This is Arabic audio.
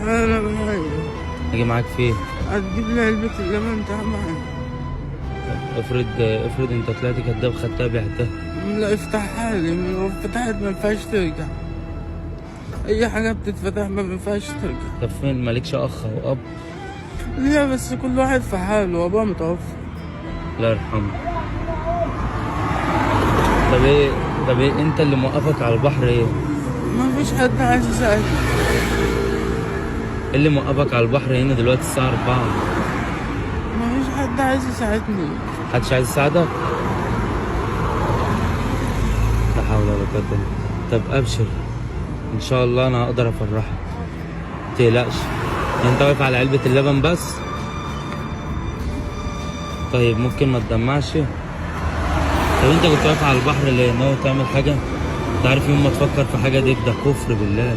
انا بهاي. اجي معاك فين؟ هتجيب لي علبة اللبن تعبان. افرض انت طلعت كداب خدتها بعتها. لا افتحها لي، لو فتحت ما ينفعش ترجع. اي حاجة بتتفتح ما ينفعش ترجع. طب فين مالكش اخ او اب؟ ليه بس كل واحد في حاله، ابوها متوفى. الله يرحمه. طب ايه انت اللي موقفك على البحر ايه؟ ما فيش حد عايز يساعدني. ايه اللي موقفك على البحر هنا دلوقتي الساعة 4؟ ما فيش حد عايز يساعدني. محدش عايز يساعدك؟ لا حول ولا قوة الا بالله. طب ابشر، ان شاء الله انا هقدر افرحك، متقلقش. انت واقف على علبة اللبن بس؟ طيب ممكن ما تدمعش؟ طب انت كنت واقف على البحر ليه؟ ناوي تعمل حاجة؟ انت عارف يوم ما تفكر في حاجة دي ده كفر بالله.